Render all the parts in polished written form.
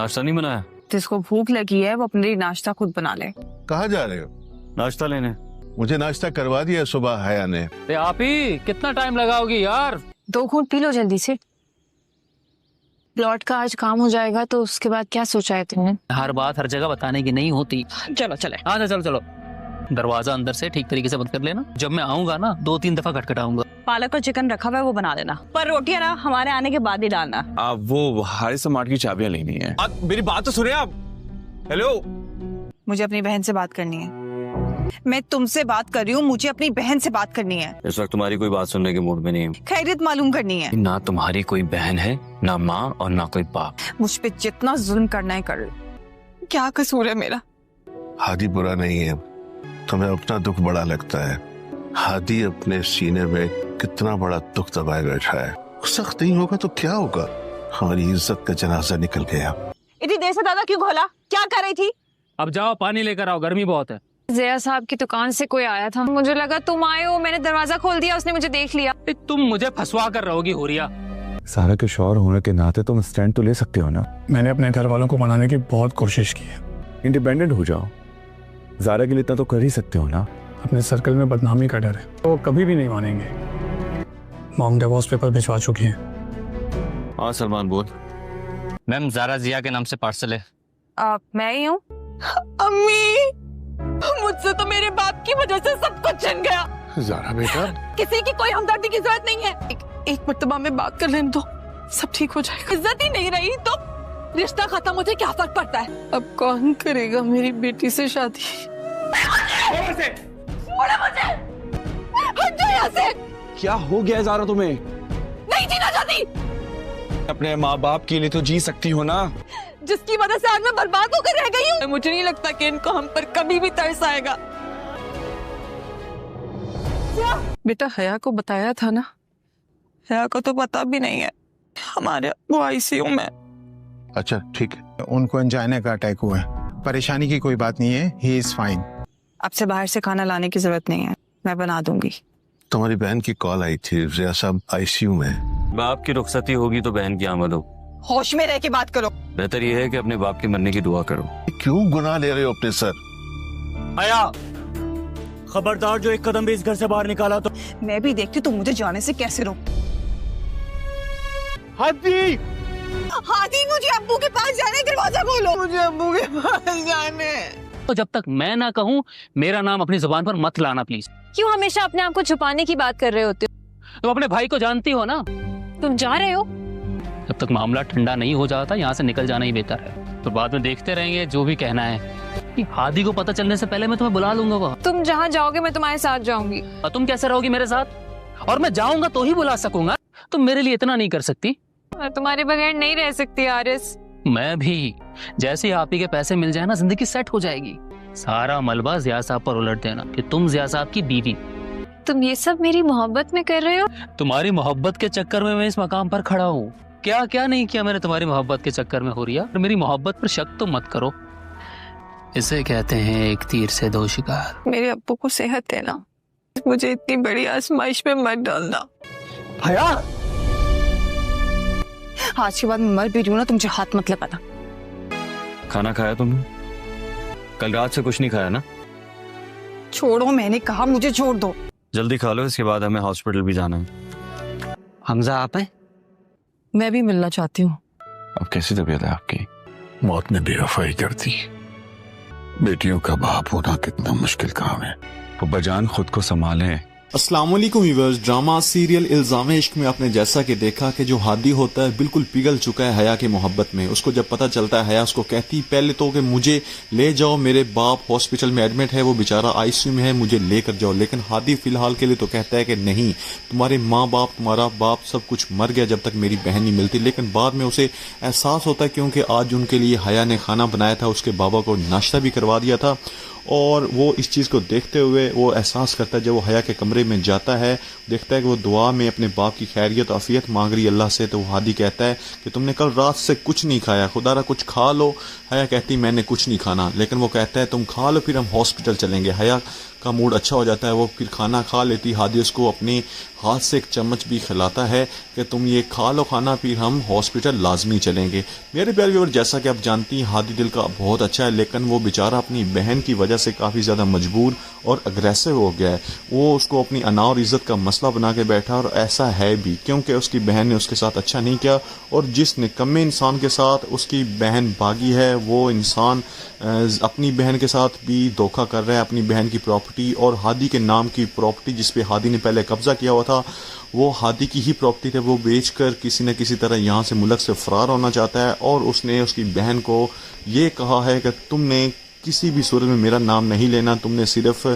नाश्ता नहीं बनाया? जिसको भूख लगी है वो अपने लिए नाश्ता खुद बना ले। कहाँ जा रहे हो? नाश्ता लेने। मुझे नाश्ता करवा दिया सुबह हया ने। आप ही कितना टाइम लगाओगी यार? 2 घूंट पी लो जल्दी से। प्लॉट का आज काम हो जाएगा तो उसके बाद क्या सोचा है तुमने? हर बात हर जगह बताने की नहीं होती। चलो चले। हाँ चलो चलो। दरवाजा अंदर से ठीक तरीके से बंद कर लेना। जब मैं आऊंगा ना 2-3 दफा खटखटाऊंगा। पालक और चिकन रखा हुआ है वो बना देना, पर रोटियां ना हमारे आने के बाद ही डालना। वो हारिस मार्ट की चाबियां लेनी है। मेरी बात तो सुने आप। हेलो, मुझे अपनी बहन से बात करनी है। मैं तुमसे बात कर रही हूँ, मुझे अपनी बहन से बात करनी है। इस वक्त तुम्हारी कोई बात सुनने के मूड में नहीं है। खैरियत मालूम करनी है। ना तुम्हारी कोई बहन है, ना माँ और ना कोई बाप। मुझ पे जितना जुल्म करना है कर लो। क्या कसूर है मेरा? हादी बुरा नहीं है, तुम्हें अपना दुख बड़ा लगता है। हादी अपने सीने में कितना बड़ा दुख दबाए बैठा है। सख्त नहीं होगा तो क्या होगा? हमारी इज्जत का जनाजा निकल गया। इतनी देर से दादा क्यों खोला? क्या कर रही थी? अब जाओ पानी लेकर आओ, गर्मी बहुत है। ज़िया साहब की दुकान से कोई आया था, मुझे लगा तुम आए हो, मैंने दरवाजा खोल दिया, उसने मुझे देख लिया। तुम मुझे फंसवा कर रहोगी हुरिया। सारा के शौहर होने के नाते तुम स्टैंड तो ले सकते हो ना। मैंने अपने घर वालों को मनाने की बहुत कोशिश की है। इंडिपेंडेंट हो जाओ, ज़ारा के लिए इतना तो कर ही सकते हो ना। अपने सर्कल में बदनामी का डर है, वो कभी भी नहीं मानेंगे। मॉम डिवोर्स पेपर भिजवा चुकी है। हाँ सलमान बोल। मैम ज़ारा जिया के नाम से पार्सल है। मैं ही हूँ। अम्मी, मुझसे तो मेरे बाप की वजह से सब कुछ छिन गया। ज़ारा बेटा, किसी की कोई हमदर्दी की जरूरत नहीं है। एक मर्तबा में बात कर लेने दो, सब ठीक हो जाएगा। इज्जत ही नहीं रही तो रिश्ता खत्म हो जाए, क्या फर्क पड़ता है? अब कौन करेगा मेरी बेटी से शादी? छोड़ो मुझे, हट जाओ यहाँ से। क्या हो गया ज़ारा तुम्हें? नहीं जीना चाहती। अपने माँ बाप के लिए तो जी सकती हो ना। जिसकी वजह से आज मैं बर्बाद होकर रह गई हूँ। मुझे नहीं लगता कि इनको हम पर कभी भी तरस आएगा। बेटा हया को बताया था ना? हया को तो पता भी नहीं है हमारे वो आईसीयू में। अच्छा ठीक है। उनको अंजाने का अटैक हुआ है, परेशानी की कोई बात नहीं है, ही इज फाइन। आपसे बाहर से खाना लाने की जरूरत नहीं है, मैं बना दूंगी। तुम्हारी बहन की कॉल आई थी, ज़िया साहब आईसीयू में। बाप की रुखसती होगी तो बहन की आमद हो। होश में रह के बात करो। बेहतर ये है कि अपने बाप के मरने की दुआ करो। क्यों गुनाह ले रहे हो अपने सर? आया, खबरदार जो एक कदम भी इस घर से बाहर निकाला तो। मैं भी देखती तुम मुझे जाने से कैसे रोक। हादी, हादी, मुझे अब्बू के पास जाने, दरवाजा खोलो। मुझे अब्बू के पास जाने। तो जब तक मैं ना कहूँ मेरा नाम अपनी जुबान पर मत लाना प्लीज। क्यों हमेशा अपने आप को छुपाने की बात कर रहे होते हो? तुम अपने भाई को जानती हो ना। तुम जा रहे हो? जब तक मामला ठंडा नहीं हो जाता यहाँ से निकल जाना ही बेहतर है। तो बाद में देखते रहेंगे जो भी कहना है। हादी को पता चलने से पहले मैं तुम्हें बुला लूंगा वहाँ। तुम जहाँ जाओगे मैं तुम्हारे साथ जाऊंगी। और तुम कैसे रहोगी मेरे साथ? और मैं जाऊंगा तो ही बुला सकूंगा। तुम मेरे लिए इतना नहीं कर सकती? मैं तुम्हारे बगैर नहीं रह सकती आरिस। मैं भी। जैसे ही आप ही के पैसे मिल जाए ना जिंदगी सेट हो जाएगी। सारा मलबा ज़िया साहब पर उलट देना कि तुम ज़िया साहब की बीवी। तुम ये सब मेरी मोहब्बत में कर रहे हो? तुम्हारी मोहब्बत के चक्कर में मैं इस मकाम पर खड़ा हूँ। क्या क्या नहीं किया मैंने तुम्हारी मोहब्बत के चक्कर में हो रही है। और मेरी मोहब्बत पर शक तो मत करो। इसे कहते हैं एक तीर से 2 शिकार। मेरे अब्बू को सेहत देना, मुझे इतनी बड़ी आजमाइश में मत डालना। हया, आज के बाद मैं मर भी रही हूँ ना, तुम मुझे हाथ मत लगाना। खाना खाया तुमने? कल रात से कुछ नहीं खाया ना? छोड़ो, मैंने कहा मुझे छोड़ दो। जल्दी खा लो, इसके बाद हमें हॉस्पिटल भी जाना है। हमजा आप हैं? मैं भी मिलना चाहती हूँ। अब कैसी तबीयत है आपकी? मौत ने बेवफाई कर दी। बेटियों का बाप होना कितना मुश्किल काम है। वो बजान खुद को संभालें। अस्सलाम वालेकुम व्यूअर्स। ड्रामा सीरियल इल्जाम इश्क में आपने जैसा कि देखा कि जो हादी होता है बिल्कुल पिघल चुका है हया की मोहब्बत में। उसको जब पता चलता है, हया उसको कहती पहले तो कि मुझे ले जाओ, मेरे बाप हॉस्पिटल में एडमिट है, वो बेचारा आईसीयू में है, मुझे लेकर जाओ। लेकिन हादी फिलहाल के लिए तो कहता है कि नहीं, तुम्हारे माँ बाप, तुम्हारा बाप सब कुछ मर गया जब तक मेरी बहन नहीं मिलती। लेकिन बाद में उसे एहसास होता है क्योंकि आज उनके लिए हया ने खाना बनाया था, उसके बाबा को नाश्ता भी करवा दिया था। और वो इस चीज़ को देखते हुए वो एहसास करता है, जब वो हया के कमरे में जाता है, देखता है कि वो दुआ में अपने बाप की खैरियत आफियत मांग रही है अल्लाह से। तो वो हादी कहता है कि तुमने कल रात से कुछ नहीं खाया, खुदारा कुछ खा लो। हया कहती मैंने कुछ नहीं खाना, लेकिन वो कहता है तुम खा लो फिर हम हॉस्पिटल चलेंगे। हया का मूड अच्छा हो जाता है, वो फिर खाना खा लेती। हादी उसको अपने हाथ से एक चम्मच भी खिलाता है कि तुम ये खा लो खाना, फिर हम हॉस्पिटल लाजमी चलेंगे। मेरे प्यारे व्यूअर, जैसा कि आप जानती हैं हादी दिल का बहुत अच्छा है, लेकिन वो बेचारा अपनी बहन की वजह से काफ़ी ज़्यादा मजबूर और अग्रेसिव हो गया है। वो उसको अपनी अना और इज़्ज़त का मसला बना के बैठा, और ऐसा है भी क्योंकि उसकी बहन ने उसके साथ अच्छा नहीं किया, और जिस निकम्मे इंसान के साथ उसकी बहन भागी है वो इंसान अपनी बहन के साथ भी धोखा कर रहा है। अपनी बहन की प्रॉपर्टी और हादी के नाम की प्रॉपर्टी जिस पे हादी ने पहले कब्जा किया हुआ था, वो हादी की ही प्रॉपर्टी थे, वो बेचकर किसी न किसी तरह यहाँ से मुल्क से फरार होना चाहता है। और उसने उसकी बहन को ये कहा है कि तुमने किसी भी सूरत में मेरा नाम नहीं लेना, तुमने सिर्फ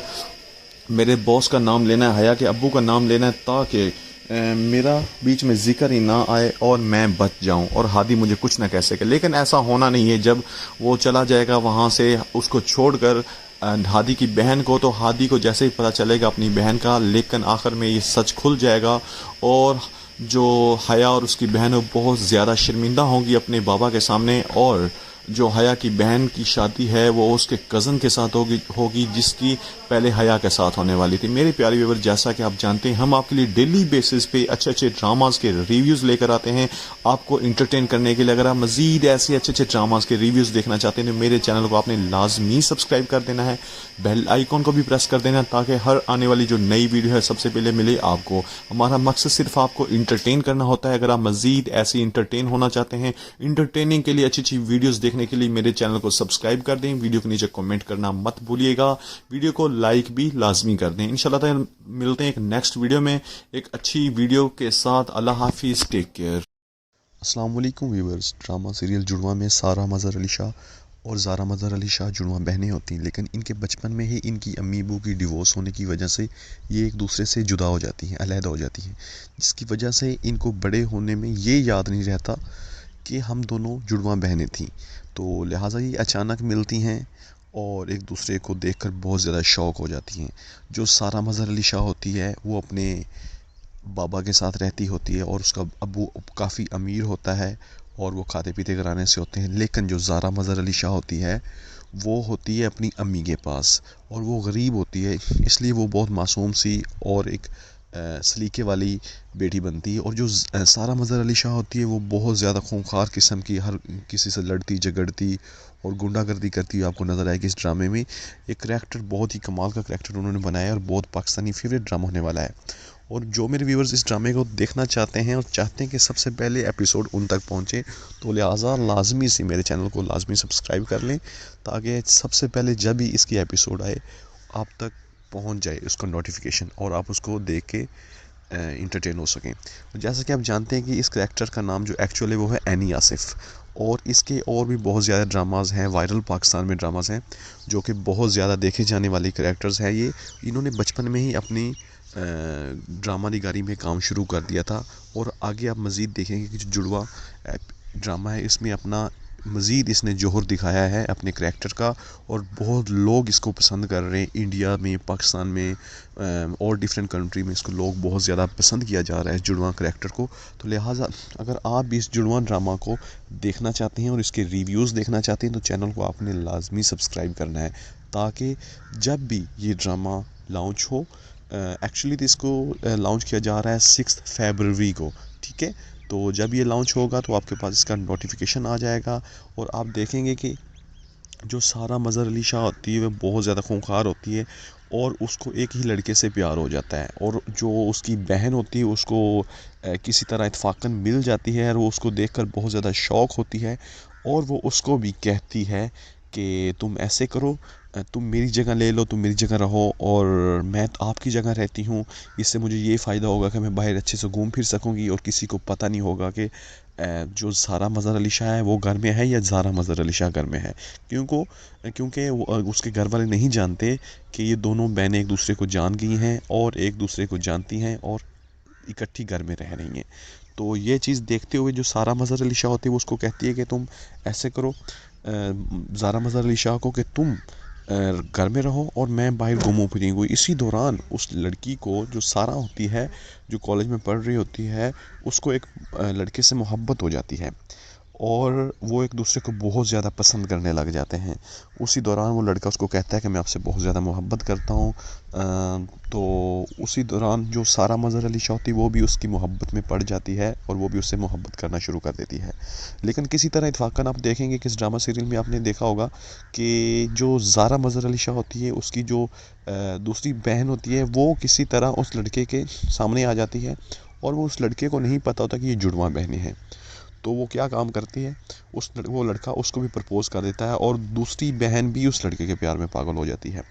मेरे बॉस का नाम लेना है, हया के अब्बू का नाम लेना है, ताकि मेरा बीच में जिक्र ही ना आए और मैं बच जाऊं और हादी मुझे कुछ ना कह सके। लेकिन ऐसा होना नहीं है। जब वो चला जाएगा वहाँ से उसको छोड़कर हादी की बहन को, तो हादी को जैसे ही पता चलेगा अपनी बहन का, लेकिन आखिर में ये सच खुल जाएगा और जो हया और उसकी बहन वो बहुत ज़्यादा शर्मिंदा होंगी अपने बाबा के सामने। और जो हया की बहन की शादी है वो उसके कज़न के साथ होगी जिसकी पहले हया के साथ होने वाली थी। मेरे प्यारे व्यूअर, जैसा कि आप जानते हैं हम आपके लिए डेली बेसिस पे अच्छे अच्छे ड्रामाज के रिव्यूज़ लेकर आते हैं आपको इंटरटेन करने के लिए। अगर आप मज़ीद ऐसे अच्छे अच्छे ड्रामाज के रिव्यूज़ देखना चाहते हैं तो मेरे चैनल को आपने लाजमी सब्सक्राइब कर देना है, बेल आइकॉन को भी प्रेस कर देना ताकि हर आने वाली जो नई वीडियो है सबसे पहले मिले आपको। हमारा मकसद सिर्फ आपको इंटरटेन करना होता है। अगर आप मज़ीद ऐसे इंटरटेन होना चाहते हैं, इंटरटेनिंग के लिए अच्छी अच्छी वीडियोज़ देखने के लिए मेरे चैनल को सब्सक्राइब कर दें। वीडियो के नीचे कमेंट करना मत भूलिएगा, वीडियो को लाइक भी लाजमी कर दें। इंशाल्लाह ताला मिलते हैं एक नेक्स्ट वीडियो में एक अच्छी वीडियो के साथ। अल्लाह हाफिज़, टेक केयर। अस्सलाम वालेकुम व्यूअर्स। ड्रामा सीरियल जुड़वा में सारा मज़हर अली शाह और ज़ारा मज़हर अली शाह जुड़वा बहनें होती हैं, लेकिन इनके बचपन में ही इनकी अम्मी अबू की डिवोर्स होने की वजह से ये एक दूसरे से जुदा हो जाती हैं, अलहदा हो जाती हैं, जिसकी वजह से इनको बड़े होने में ये याद नहीं रहता कि हम दोनों जुड़वा बहनें थीं। तो लिहाजा ये अचानक मिलती हैं और एक दूसरे को देखकर बहुत ज़्यादा शौक़ हो जाती हैं। जो सारा मज़हर अली शाह होती है वो अपने बाबा के साथ रहती होती है और उसका अबू काफ़ी अमीर होता है और वो खाते पीते घराने से होते हैं, लेकिन जो ज़ारा मज़हर अली शाह होती है वो होती है अपनी अम्मी के पास और वो गरीब होती है, इसलिए वो बहुत मासूम सी और एक सलीके वाली बेटी बनती है। और जो सारा मज़हर अली शाह होती है वो बहुत ज़्यादा खूंखार किस्म की, हर किसी से लड़ती झगड़ती और गुंडागर्दी करती हुई आपको नज़र आएगी इस ड्रामे में। एक करैक्टर बहुत ही कमाल का करैक्टर उन्होंने बनाया है और बहुत पाकिस्तानी फेवरेट ड्रामा होने वाला है। और जो मेरे व्यूवर्स इस ड्रामे को देखना चाहते हैं और चाहते हैं कि सबसे पहले एपिसोड उन तक पहुंचे, तो लिहाजा लाजमी से मेरे चैनल को लाजमी सब्सक्राइब कर लें ताकि सबसे पहले जब भी इसकी एपिसोड आए आप तक पहुंच जाए उसका नोटिफिकेशन और आप उसको देख के इंटरटेन हो सकें। जैसा कि आप जानते हैं कि इस करैक्टर का नाम जो एक्चुअल है वो है एनी आसिफ, और इसके और भी बहुत ज़्यादा ड्रामाज हैं, वायरल पाकिस्तान में ड्रामाज हैं जो कि बहुत ज़्यादा देखे जाने वाले करैक्टर्स हैं। ये इन्होंने बचपन में ही अपनी ड्रामा निगारी में काम शुरू कर दिया था और आगे आप मज़ीद देखेंगे कि जो जुड़वा ड्रामा है इसमें अपना मज़ीद इसने जोहर दिखाया है अपने करैक्टर का और बहुत लोग इसको पसंद कर रहे हैं। इंडिया में, पाकिस्तान में और डिफरेंट कंट्री में इसको लोग बहुत ज़्यादा पसंद किया जा रहा है इस जुड़वा करैक्टर को। तो लिहाजा अगर आप भी इस जुड़वा ड्रामा को देखना चाहते हैं और इसके रिव्यूज़ देखना चाहते हैं तो चैनल को आपने लाजमी सब्सक्राइब करना है ताकि जब भी ये ड्रामा लॉन्च हो, एक्चुअली तो इसको लॉन्च किया जा रहा है 6 फरवरी को, ठीक है। तो जब ये लॉन्च होगा तो आपके पास इसका नोटिफिकेशन आ जाएगा और आप देखेंगे कि जो सारा मज़हर अली शाह होती है वह बहुत ज़्यादा खूंखार होती है और उसको एक ही लड़के से प्यार हो जाता है, और जो उसकी बहन होती है उसको किसी तरह इत्फाकन मिल जाती है और वो उसको देखकर बहुत ज़्यादा शौक़ होती है और वो उसको भी कहती है कि तुम ऐसे करो, तुम मेरी जगह ले लो, तुम मेरी जगह रहो और मैं आपकी जगह रहती हूँ, इससे मुझे ये फ़ायदा होगा कि मैं बाहर अच्छे से घूम फिर सकूँगी और किसी को पता नहीं होगा कि जो सारा मज़हर अली शाह है वो घर में है या ज़ारा मज़हर अली शाह घर में है, क्योंकि उसके घर वाले नहीं जानते कि ये दोनों बहनें एक दूसरे को जान गई हैं और एक दूसरे को जानती हैं और इकट्ठी घर में रह रही हैं। तो ये चीज़ देखते हुए जो सारा मज़हर अली शाह होती है वो उसको कहती है कि तुम ऐसे करो, ज़ारा मज़हर अली शाह को कि तुम घर में रहो और मैं बाहर घूमूं फिरूंगी। इसी दौरान उस लड़की को जो सारा होती है, जो कॉलेज में पढ़ रही होती है, उसको एक लड़के से मोहब्बत हो जाती है और वो एक दूसरे को बहुत ज़्यादा पसंद करने लग जाते हैं। उसी दौरान वो लड़का उसको कहता है कि मैं आपसे बहुत ज़्यादा मोहब्बत करता हूँ। तो उसी दौरान जो सारा मज़हर अली शाह होती है वो भी उसकी मोहब्बत में पड़ जाती है और वो भी उससे मोहब्बत करना शुरू कर देती है। लेकिन किसी तरह इत्फाकन आप देखेंगे कि इस ड्रामा सीरियल में आपने देखा होगा कि जो ज़ारा मज़हर अली शाह होती है उसकी जो दूसरी बहन होती है वो किसी तरह उस लड़के के सामने आ जाती है और वो उस लड़के को नहीं पता होता कि ये जुड़वा बहनें हैं। तो वो क्या काम करती है, वो लड़का उसको भी प्रपोज़ कर देता है और दूसरी बहन भी उस लड़के के प्यार में पागल हो जाती है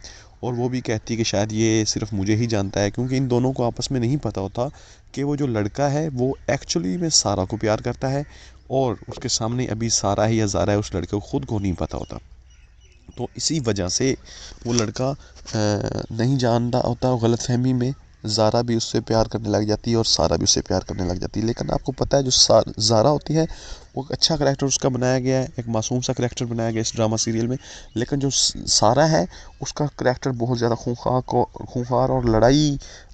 और वो भी कहती है कि शायद ये सिर्फ मुझे ही जानता है, क्योंकि इन दोनों को आपस में नहीं पता होता कि वो जो लड़का है वो एक्चुअली में सारा को प्यार करता है और उसके सामने अभी सारा है या ज़ारा है उस लड़के को खुद को नहीं पता होता। तो इसी वजह से वो लड़का नहीं जानता होता, गलतफहमी में ज़ारा भी उससे प्यार करने लग जाती है और सारा भी उससे प्यार करने लग जाती है। लेकिन आपको पता है जो ज़ारा होती है वो अच्छा करैक्टर उसका बनाया गया है, एक मासूम सा करैक्टर बनाया गया इस ड्रामा सीरियल में। लेकिन जो सारा है उसका करैक्टर बहुत ज़्यादा खूंखार और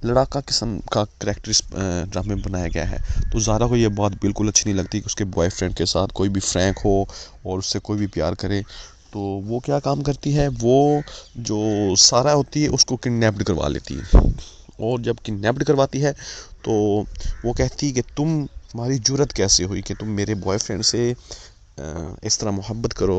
लड़ाका किस्म का करैक्टर इस ड्रामे में बनाया गया है। तो ज़ारा को ये बात बिल्कुल अच्छी नहीं लगती कि उसके बॉयफ्रेंड के साथ कोई भी फ्रैंक हो और उससे कोई भी प्यार करे। तो वो क्या काम करती है, वो जो सारा होती है उसको किडनैप्ड करवा लेती है और जब किडनैप्ड करवाती है तो वो कहती है कि तुम्हारी जुर्रत कैसे हुई कि तुम मेरे बॉयफ्रेंड से इस तरह मोहब्बत करो,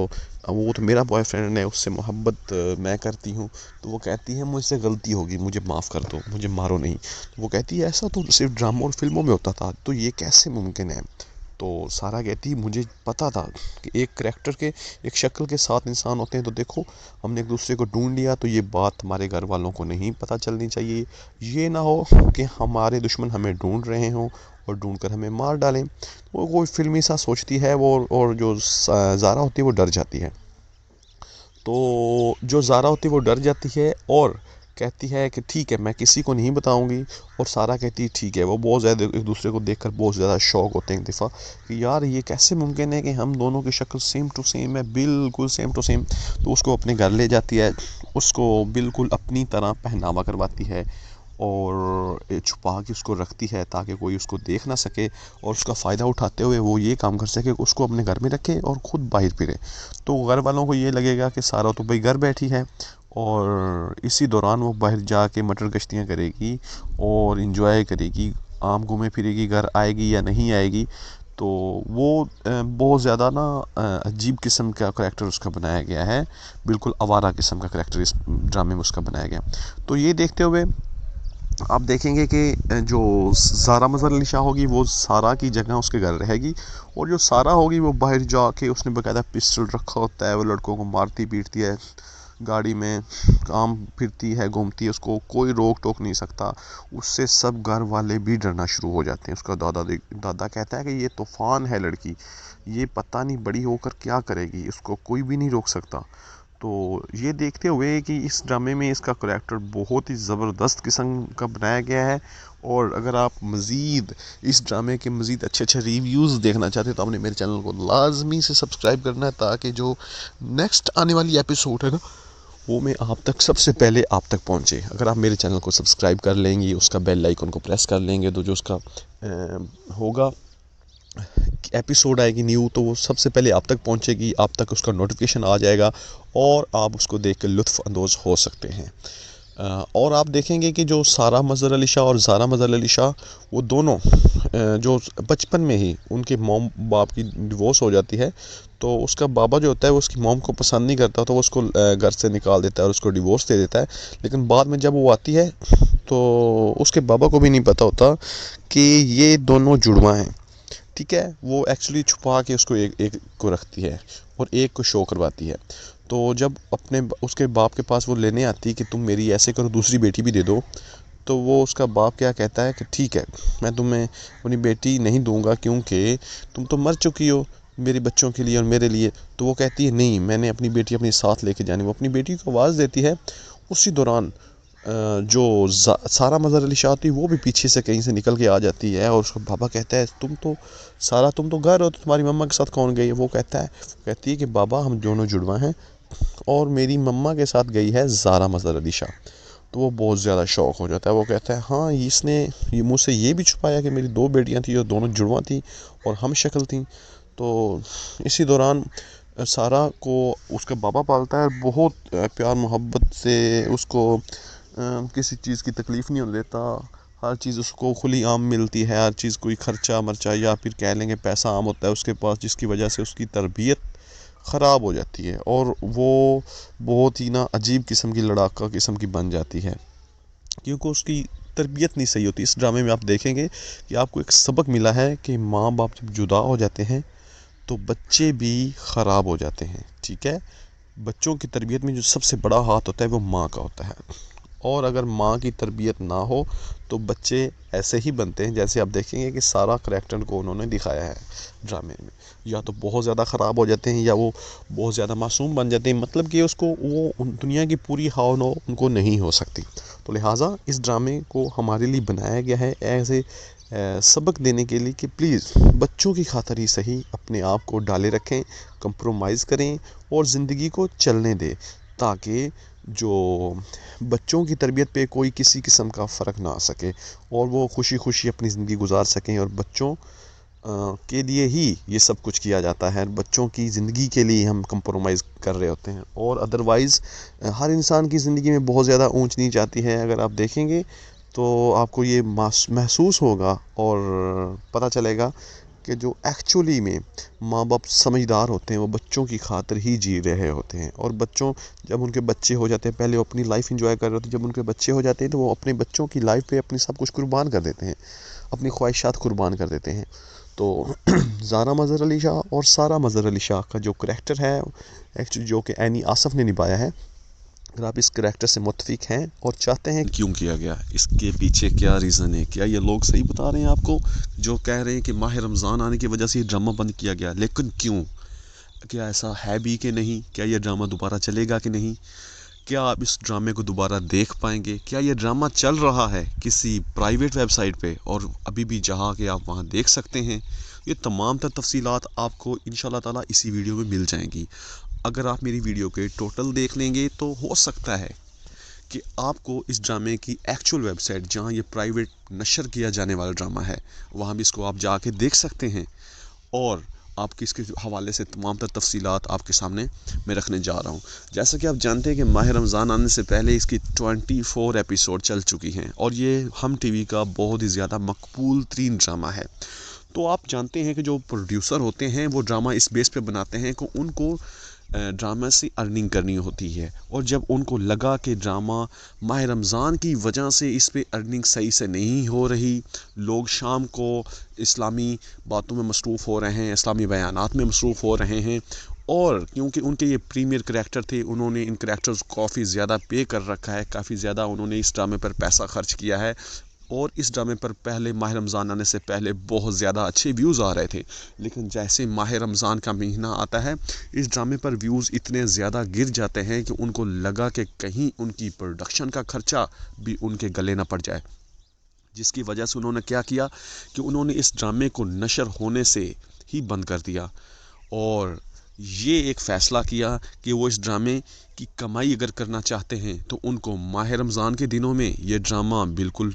वो तो मेरा बॉयफ्रेंड है, उससे मोहब्बत मैं करती हूँ। तो वो कहती है मुझसे गलती होगी, मुझे माफ़ कर दो, मुझे मारो नहीं। तो वो कहती है ऐसा तो सिर्फ ड्रामा और फिल्मों में होता था, तो ये कैसे मुमकिन है। तो सारा कहती मुझे पता था कि एक करैक्टर के एक शक्ल के 7 इंसान होते हैं, तो देखो हमने एक दूसरे को ढूंढ लिया, तो ये बात हमारे घर वालों को नहीं पता चलनी चाहिए, ये ना हो कि हमारे दुश्मन हमें ढूंढ रहे हों और ढूंढ कर हमें मार डालें। वो कोई फिल्मी सा सोचती है वो, और जो ज़ारा होती है वो डर जाती है। तो जो ज़ारा होती है वो डर जाती है और कहती है कि ठीक है मैं किसी को नहीं बताऊंगी, और सारा कहती है ठीक है। वो बहुत ज़्यादा एक दूसरे को देखकर बहुत ज़्यादा शौक होते हैं एक दफ़ा कि यार ये कैसे मुमकिन है कि हम दोनों की शक्ल सेम टू सेम है, बिल्कुल सेम टू सेम। तो उसको अपने घर ले जाती है, उसको बिल्कुल अपनी तरह पहनावा करवाती है और छुपा के उसको रखती है ताकि कोई उसको देख ना सके, और उसका फ़ायदा उठाते हुए वो ये काम कर सके उसको अपने घर में रखे और ख़ुद बाहर फिरे। तो घर वालों को ये लगेगा कि सारा तो भाई घर बैठी है और इसी दौरान वो बाहर जाके मटर गश्तियाँ करेगी और इन्जॉय करेगी, आम घूमे फिरेगी, घर आएगी या नहीं आएगी। तो वो बहुत ज़्यादा ना अजीब किस्म का करैक्टर उसका बनाया गया है, बिल्कुल आवारा किस्म का करैक्टर इस ड्रामे में उसका बनाया गया। तो ये देखते हुए आप देखेंगे कि जो ज़ारा मज़हर अली शाह होगी वो सारा की जगह उसके घर रहेगी, और जो सारा होगी वो बाहर जाके उसने बाकायदा पिस्टल रखा होता है, वो लड़कों को मारती पीटती है, गाड़ी में काम फिरती है, घूमती है, उसको कोई रोक टोक नहीं सकता। उससे सब घर वाले भी डरना शुरू हो जाते हैं। उसका दादा कहता है कि ये तूफ़ान है लड़की, ये पता नहीं बड़ी होकर क्या करेगी, इसको कोई भी नहीं रोक सकता। तो ये देखते हुए कि इस ड्रामे में इसका करैक्टर बहुत ही ज़बरदस्त किस्म का बनाया गया है, और अगर आप मज़ीद इस ड्रामे के मज़ीद अच्छे रिव्यूज़ देखना चाहते हैं तो आपने मेरे चैनल को लाजमी से सब्सक्राइब करना है, ताकि जो नेक्स्ट आने वाली एपिसोड है ना वो मैं आप तक सबसे पहले आप तक पहुंचे। अगर आप मेरे चैनल को सब्सक्राइब कर लेंगे, उसका बेल आइकन को प्रेस कर लेंगे, तो जो उसका होगा एपिसोड आएगी न्यू, तो वो सबसे पहले आप तक पहुंचेगी, आप तक उसका नोटिफिकेशन आ जाएगा और आप उसको देख के लुत्फ़ अंदोज़ हो सकते हैं। और आप देखेंगे कि जो सारा मज़हर अली शाह और ज़ारा मज़हर अली शाह वो दोनों जो बचपन में ही उनके मॉम बाप की डिवोर्स हो जाती है, तो उसका बाबा जो होता है वो उसकी मॉम को पसंद नहीं करता, तो वो उसको घर से निकाल देता है और उसको डिवोर्स दे देता है। लेकिन बाद में जब वो आती है तो उसके बाबा को भी नहीं पता होता कि ये दोनों जुड़वा हैं, ठीक है। वो एक्चुअली छुपा के उसको एक को रखती है और एक को शो करवाती है। तो जब उसके बाप के पास वो लेने आती कि तुम मेरी ऐसे करो दूसरी बेटी भी दे दो, तो वो उसका बाप क्या कहता है कि ठीक है मैं तुम्हें अपनी बेटी नहीं दूंगा, क्योंकि तुम तो मर चुकी हो मेरे बच्चों के लिए और मेरे लिए। तो वो कहती है नहीं, मैंने अपनी बेटी अपने साथ लेके जानी। वो अपनी बेटी को आवाज़ देती है, उसी दौरान जो सारा मज़हर अली शाह थी वो भी पीछे से कहीं से निकल के आ जाती है, और उसका बाबा कहता है तुम तो घर हो, तो तुम्हारी मम्मा के साथ कौन गई है। वो कहती है कि बाबा हम दोनों जुड़वा हैं और मेरी मम्मा के साथ गई है ज़ारा मज़हर अली शाह। तो वो बहुत ज़्यादा शौक हो जाता है, वो कहता है हाँ इसने मुझसे ये भी छुपाया कि मेरी 2 बेटियां थी जो दोनों जुड़वा थी और हम शक्ल थी। तो इसी दौरान सारा को उसका बाबा पालता है, बहुत प्यार मोहब्बत से उसको किसी चीज़ की तकलीफ़ नहीं होने देता। हर चीज़ उसको खुली आम मिलती है, हर चीज़ कोई खर्चा मर्चा या फिर कह लेंगे पैसा आम होता है उसके पास, जिसकी वजह से उसकी तरबियत ख़राब हो जाती है और वो बहुत ही ना अजीब किस्म की लड़ाका किस्म की बन जाती है, क्योंकि उसकी तरबियत नहीं सही होती। इस ड्रामे में आप देखेंगे कि आपको एक सबक मिला है कि माँ बाप जब जुदा हो जाते हैं तो बच्चे भी ख़राब हो जाते हैं। ठीक है, बच्चों की तरबियत में जो सबसे बड़ा हाथ होता है वो माँ का होता है, और अगर माँ की तरबियत ना हो तो बच्चे ऐसे ही बनते हैं जैसे आप देखेंगे कि सारा करैक्टर को उन्होंने दिखाया है ड्रामे में, या तो बहुत ज़्यादा ख़राब हो जाते हैं या वो बहुत ज़्यादा मासूम बन जाते हैं, मतलब कि उसको वो दुनिया की पूरी हाव नो उनको नहीं हो सकती। तो लिहाजा इस ड्रामे को हमारे लिए बनाया गया है ऐसे सबक देने के लिए कि प्लीज़ बच्चों की खातिर ही सही अपने आप को डाले रखें, कंप्रोमाइज़ करें और ज़िंदगी को चलने दें, ताकि जो बच्चों की तरबियत पे कोई किसी किस्म का फ़र्क ना आ सके और वो खुशी खुशी अपनी ज़िंदगी गुजार सकें। और बच्चों के लिए ही ये सब कुछ किया जाता है, बच्चों की ज़िंदगी के लिए हम कंप्रोमाइज़ कर रहे होते हैं, और अदरवाइज़ हर इंसान की ज़िंदगी में बहुत ज़्यादा ऊंच नीच आती है। अगर आप देखेंगे तो आपको ये महसूस होगा और पता चलेगा कि जो एक्चुअली में माँ बाप समझदार होते हैं वो बच्चों की खातिर ही जी रहे होते हैं, और बच्चों जब उनके बच्चे हो जाते हैं, पहले वो अपनी लाइफ एंजॉय कर रहे होते हैं, जब उनके बच्चे हो जाते हैं तो वो अपने बच्चों की लाइफ पे अपनी सब कुछ कुर्बान कर देते हैं, अपनी ख्वाहिशात कुर्बान कर देते हैं। तो ज़ारा मज़हर अली शाह और सारा मज़हर अली शाह का जो करैक्टर है एक्चुअली जो कि एनी आसफ़ ने निभाया है, अगर आप इस करैक्टर से मुत्तफ़िक हैं और चाहते हैं क्यों किया गया, इसके पीछे क्या रीज़न है, क्या ये लोग सही बता रहे हैं आपको जो कह रहे हैं कि माह रमज़ान आने की वजह से ये ड्रामा बंद किया गया, लेकिन क्यों, क्या ऐसा है भी कि नहीं, क्या ये ड्रामा दोबारा चलेगा कि नहीं, क्या आप इस ड्रामे को दोबारा देख पाएंगे, क्या ये ड्रामा चल रहा है किसी प्राइवेट वेबसाइट पे और अभी भी जहाँ के आप वहाँ देख सकते हैं, ये तमाम तर तफसीलात आपको इंशाल्लाह ताला इसी वीडियो में मिल जाएंगी। अगर आप मेरी वीडियो के टोटल देख लेंगे तो हो सकता है कि आपको इस ड्रामे की एक्चुअल वेबसाइट जहां ये प्राइवेट नशर किया जाने वाला ड्रामा है वहां भी इसको आप जाके देख सकते हैं, और आपकी इसके हवाले से तमाम तर तफसीलात आपके सामने मैं रखने जा रहा हूं। जैसा कि आप जानते हैं कि माह रमज़ान आने से पहले इसकी 24 एपिसोड चल चुकी हैं और ये हम टीवी का बहुत ही ज़्यादा मकबूल तरीन ड्रामा है। तो आप जानते हैं कि जो प्रोड्यूसर होते हैं वो ड्रामा इस बेस पे बनाते हैं कि उनको ड्रामा से अर्निंग करनी होती है, और जब उनको लगा कि ड्रामा माह रमज़ान की वजह से इस पे अर्निंग सही से नहीं हो रही, लोग शाम को इस्लामी बातों में मसरूफ़ हो रहे हैं, इस्लामी बयानात में मसरूफ़ हो रहे हैं, और क्योंकि उनके ये प्रीमियर करैक्टर थे उन्होंने इन करैक्टर्स को काफ़ी ज़्यादा पे कर रखा है, काफ़ी ज़्यादा उन्होंने इस ड्रामे पर पैसा खर्च किया है, और इस ड्रामे पर पहले माह रमज़ान आने से पहले बहुत ज़्यादा अच्छे व्यूज़ आ रहे थे, लेकिन जैसे माह रमज़ान का महीना आता है इस ड्रामे पर व्यूज़ इतने ज़्यादा गिर जाते हैं कि उनको लगा कि कहीं उनकी प्रोडक्शन का खर्चा भी उनके गले ना पड़ जाए, जिसकी वजह से उन्होंने क्या किया कि उन्होंने इस ड्रामे को नशर होने से ही बंद कर दिया, और ये एक फ़ैसला किया कि वो इस ड्रामे की कमाई अगर करना चाहते हैं तो उनको माह रमज़ान के दिनों में ये ड्रामा बिल्कुल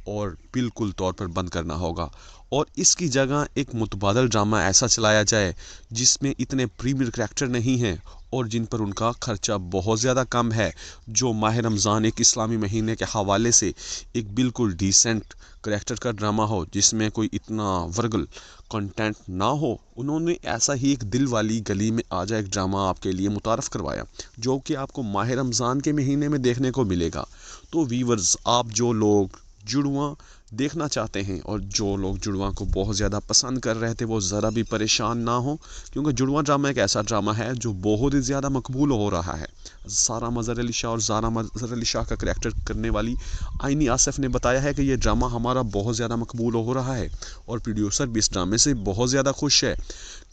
तौर पर बंद करना होगा, और इसकी जगह एक मुतबादल ड्रामा ऐसा चलाया जाए जिसमें इतने प्रीमियर करैक्टर नहीं हैं और जिन पर उनका खर्चा बहुत ज़्यादा कम है, जो माह रमज़ान एक इस्लामी महीने के हवाले से एक बिल्कुल डिसेंट करैक्टर का ड्रामा हो जिसमें कोई इतना वर्गल कंटेंट ना हो। उन्होंने ऐसा ही एक दिल वाली गली में आ जाए एक ड्रामा आपके लिए मुतारफ़ करवाया जो कि आपको माह रमज़ान के महीने में देखने को मिलेगा। तो वीवर्स, आप जो लोग जुड़वा देखना चाहते हैं और जो लोग जुड़वा को बहुत ज़्यादा पसंद कर रहे थे वो ज़रा भी परेशान ना हो, क्योंकि जुड़वा ड्रामा एक ऐसा ड्रामा है जो बहुत ही ज़्यादा मकबूल हो रहा है। सारा मज़हर अली शाह और ज़ारा मज़हर अली शाह का करैक्टर करने वाली आइनी आसिफ ने बताया है कि ये ड्रामा हमारा बहुत ज़्यादा मकबूल हो रहा है, और प्रोड्यूसर भी इस ड्रामे से बहुत ज़्यादा खुश है,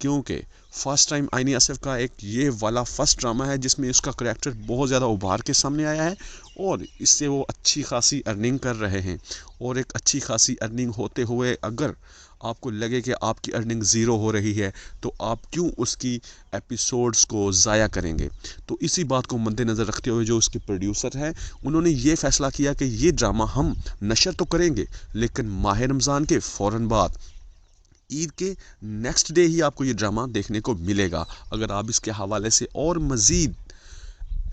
क्योंकि फ़र्स्ट टाइम आइनी आसिफ का एक ये वाला फ़र्स्ट ड्रामा है जिसमें उसका करैक्टर बहुत ज़्यादा उभार के सामने आया है, और इससे वो अच्छी खासी अर्निंग कर रहे हैं। और एक अच्छी खासी अर्निंग होते हुए अगर आपको लगे कि आपकी अर्निंग ज़ीरो हो रही है तो आप क्यों उसकी एपिसोड्स को ज़ाया करेंगे। तो इसी बात को मद्देनज़र रखते हुए जो उसके प्रोड्यूसर हैं उन्होंने ये फ़ैसला किया कि ये ड्रामा हम नशर तो करेंगे, लेकिन माह रमज़ान के फ़ौरन बाद ईद के नेक्स्ट डे ही आपको ये ड्रामा देखने को मिलेगा। अगर आप इसके हवाले से और मज़ीद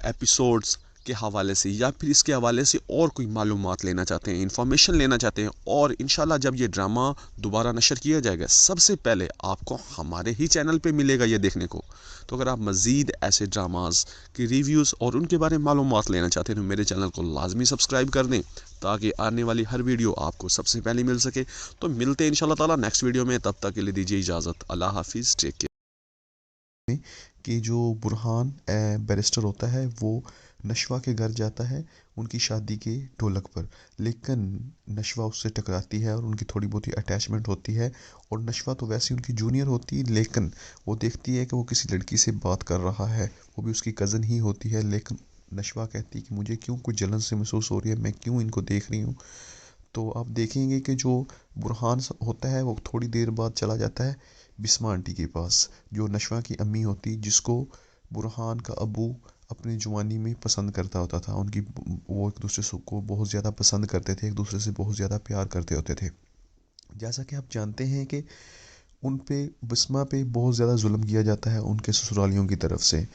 एपिसोड्स के हवाले से या फिर इसके हवाले से और कोई मालूमात लेना चाहते हैं, इंफॉर्मेशन लेना चाहते हैं, और इंशाल्लाह जब ये ड्रामा दोबारा नशर किया जाएगा सबसे पहले आपको हमारे ही चैनल पे मिलेगा ये देखने को। तो अगर आप मज़ीद ऐसे ड्रामाज के रिव्यूज़ और उनके बारे में मालूमात लेना चाहते हैं तो मेरे चैनल को लाजमी सब्सक्राइब कर दें ताकि आने वाली हर वीडियो आपको सबसे पहले मिल सके। तो मिलते हैं इंशाल्लाह ताला नेक्स्ट वीडियो में, तब तक के लिए दीजिए इजाज़त। अल्लाह हाफिज़, टेक केयर। कि जो बुरहान बैरिस्टर होता है वो नशवा के घर जाता है उनकी शादी के ढोलक पर, लेकिन नशवा उससे टकराती है और उनकी थोड़ी बहुत ही अटैचमेंट होती है। और नशवा तो वैसे उनकी जूनियर होती है, लेकिन वो देखती है कि वो किसी लड़की से बात कर रहा है, वो भी उसकी कज़न ही होती है। लेकिन नशवा कहती है कि मुझे क्यों कुछ जलन से महसूस हो रही है, मैं क्यों इनको देख रही हूँ। तो आप देखेंगे कि जो बुरहान होता है वो थोड़ी देर बाद चला जाता है बिस्मा आंटी के पास, जो नशवा की अम्मी होती, जिसको बुरहान का अबू अपनी जवानी में पसंद करता होता था। उनकी वो एक दूसरे को बहुत ज़्यादा पसंद करते थे, एक दूसरे से बहुत ज़्यादा प्यार करते होते थे। जैसा कि आप जानते हैं कि उन पे बिस्मा पे बहुत ज़्यादा जुल्म किया जाता है उनके ससुरालियों की तरफ से,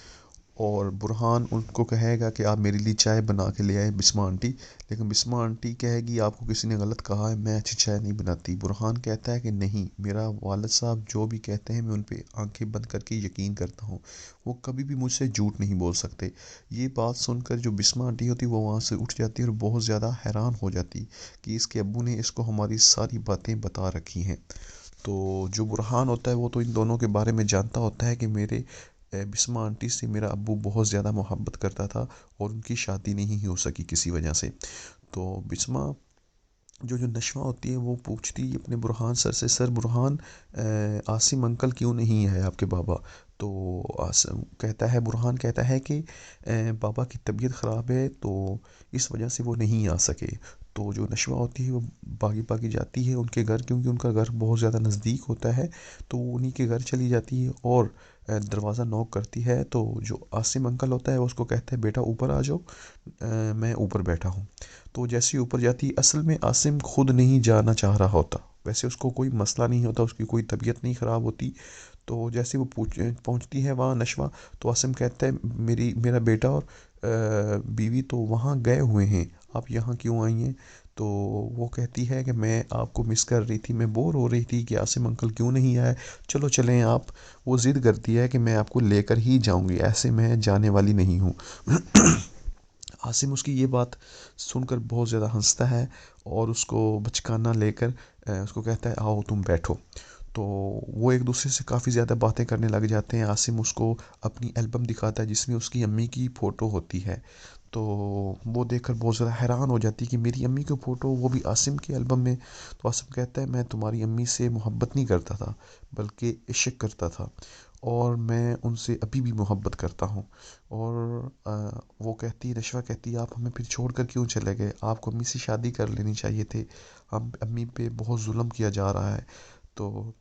और बुरहान उनको कहेगा कि आप मेरे लिए चाय बना के ले आए बिस्मा आंटी, लेकिन बिस्मा आंटी कहेगी आपको किसी ने गलत कहा है, मैं अच्छी चाय नहीं बनाती। बुरहान कहता है कि नहीं, मेरा वालिद साहब जो भी कहते हैं मैं उन पे आंखें बंद करके यकीन करता हूँ, वो कभी भी मुझसे झूठ नहीं बोल सकते। ये बात सुनकर जो बिस्मा आंटी होती वो वहाँ से उठ जाती है और बहुत ज़्यादा हैरान हो जाती कि इसके अब्बू ने इसको हमारी सारी बातें बता रखी हैं। तो जो बुरहान होता है वो तो इन दोनों के बारे में जानता होता है कि मेरे बिस्मा आंटी से मेरा अब्बू बहुत ज़्यादा मोहब्बत करता था और उनकी शादी नहीं हो सकी किसी वजह से। तो बिस्मा जो नशवा होती है वो पूछती है अपने बुरहान सर से, सर बुरहान आसिम अंकल क्यों नहीं है आपके बाबा। तो बुरहान कहता है कि बाबा की तबीयत ख़राब है तो इस वजह से वो नहीं आ सके। तो जो नशवा होती है वो भागी भागी जाती है उनके घर, क्योंकि उनका घर बहुत ज़्यादा नज़दीक होता है, तो उन्हीं के घर चली जाती है और दरवाज़ा नॉक करती है। तो जो आसिम अंकल होता है उसको कहता है बेटा ऊपर आ जाओ, मैं ऊपर बैठा हूँ। तो जैसे ही ऊपर जाती, असल में आसिम खुद नहीं जाना चाह रहा होता, वैसे उसको कोई मसला नहीं होता, उसकी कोई तबीयत नहीं ख़राब होती। तो जैसे वो पहुँचती है वहाँ नशवा, तो आसिम कहता है मेरा बेटा और बीवी तो वहाँ गए हुए हैं, आप यहाँ क्यों आई हैं। तो वो कहती है कि मैं आपको मिस कर रही थी, मैं बोर हो रही थी कि आसिम अंकल क्यों नहीं आए, चलो चलें आप। वो ज़िद करती है कि मैं आपको लेकर ही जाऊंगी, ऐसे मैं जाने वाली नहीं हूँ। आसिम उसकी ये बात सुनकर बहुत ज़्यादा हंसता है और उसको बचकाना लेकर उसको कहता है आओ तुम बैठो। तो वो एक दूसरे से काफ़ी ज़्यादा बातें करने लग जाते हैं। आसिम उसको अपनी एल्बम दिखाता है जिसमें उसकी अम्मी की फ़ोटो होती है। तो वो देखकर बहुत ज़्यादा हैरान हो जाती है कि मेरी अम्मी की फ़ोटो, वो भी आसिम की एल्बम में। तो आसिम कहता है मैं तुम्हारी अम्मी से मोहब्बत नहीं करता था बल्कि इश्क करता था, और मैं उनसे अभी भी मोहब्बत करता हूँ। और वो कहती है, नशवा कहती है आप हमें फिर छोड़कर क्यों चले गए, आपको अम्मी से शादी कर लेनी चाहिए थे, हम अम्मी पे बहुत जुल्म किया जा रहा है। तो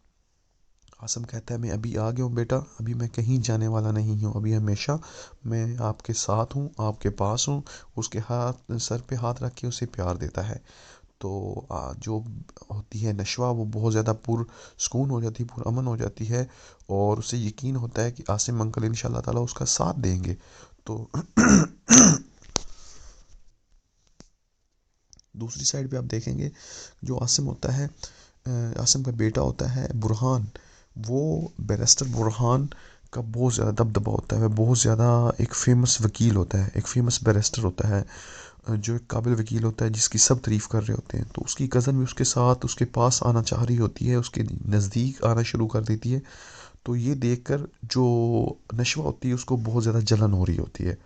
आसिम कहता है मैं अभी आ गया हूँ बेटा, अभी मैं कहीं जाने वाला नहीं हूँ, अभी हमेशा मैं आपके साथ हूँ, आपके पास हूँ। उसके हाथ सर पे हाथ रख के उसे प्यार देता है। तो जो होती है नशवा वो बहुत ज़्यादा पुरसुकून हो जाती है, पुरअमन हो जाती है, और उसे यकीन होता है कि आसिम अंकल इंशाल्लाह ताला उसका साथ देंगे। तो दूसरी साइड पे आप देखेंगे जो आसिम होता है, आसिम का बेटा होता है बुरहान, वो बैरिस्टर बुरहान का बहुत ज़्यादा दबदबा होता है, वह बहुत ज़्यादा एक फ़ेमस वकील होता है, एक फ़ेमस बैरिस्टर होता है, जो एक काबिल वकील होता है जिसकी सब तारीफ़ कर रहे होते हैं। तो उसकी कज़न भी उसके साथ उसके पास आना चाह रही होती है, उसके नज़दीक आना शुरू कर देती है। तो ये देखकर जो नशवा होती है उसको बहुत ज़्यादा जलन हो रही होती है।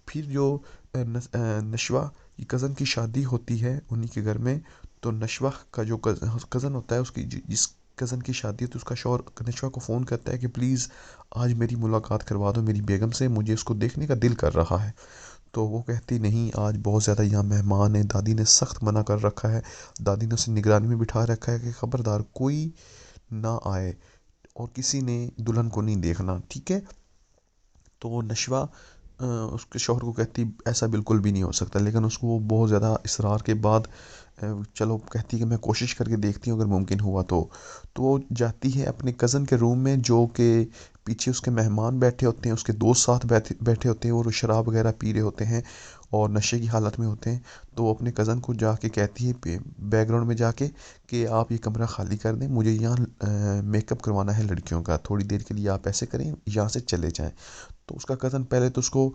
फिर जो नशवा की कज़न की शादी होती है उन्हीं के घर में, तो नशवा का जो कज़न होता है उसकी जिस कज़न की शादी होती है उसका शौहर नशवा को फ़ोन करता है कि प्लीज़ आज मेरी मुलाकात करवा दो मेरी बेगम से, मुझे उसको देखने का दिल कर रहा है। तो वो कहती नहीं, आज बहुत ज़्यादा यहाँ मेहमान हैं, दादी ने सख्त मना कर रखा है, दादी ने उसे निगरानी में बिठा रखा है कि ख़बरदार कोई ना आए और किसी ने दुल्हन को नहीं देखना, ठीक है। तो नशवा उसके शौहर को कहती ऐसा बिल्कुल भी नहीं हो सकता, लेकिन उसको वो बहुत ज़्यादा इसरार के बाद चलो कहती है कि मैं कोशिश करके देखती हूँ अगर मुमकिन हुआ तो वो जाती है अपने कज़न के रूम में, जो कि पीछे उसके मेहमान बैठे होते हैं, उसके दोस्त साथ बैठे होते हैं और वो शराब वगैरह पी रहे होते हैं और नशे की हालत में होते हैं। तो वो अपने कज़न को जाके कहती है बैकग्राउंड में जाके कि आप ये कमरा खाली कर दें, मुझे यहाँ मेकअप करवाना है लड़कियों का, थोड़ी देर के लिए आप ऐसे करें, यहाँ से चले जाएं। तो उसका कज़न पहले तो उसको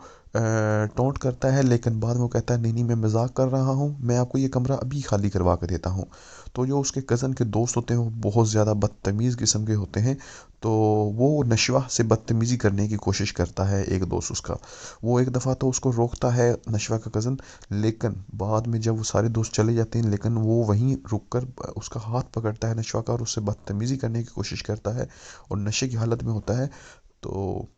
टोंट करता है, लेकिन बाद में वो कहता है नहीं मैं मजाक कर रहा हूँ, मैं आपको ये कमरा अभी खाली करवा कर देता हूँ। तो जो उसके कज़न के दोस्त होते हैं वो बहुत ज़्यादा बदतमीज़ किस्म के होते हैं, तो वो नशवा से बदतमीज़ी करने की कोशिश करता है एक दोस्त उसका। वो एक दफ़ा तो उसको रोकता है नशवा का कज़न, लेकिन बाद में जब वो सारे दोस्त चले जाते हैं, लेकिन वो वहीं रुक कर उसका हाथ पकड़ता है नशवा का और उससे बदतमीज़ी करने की कोशिश करता है और नशे की हालत में होता है। तो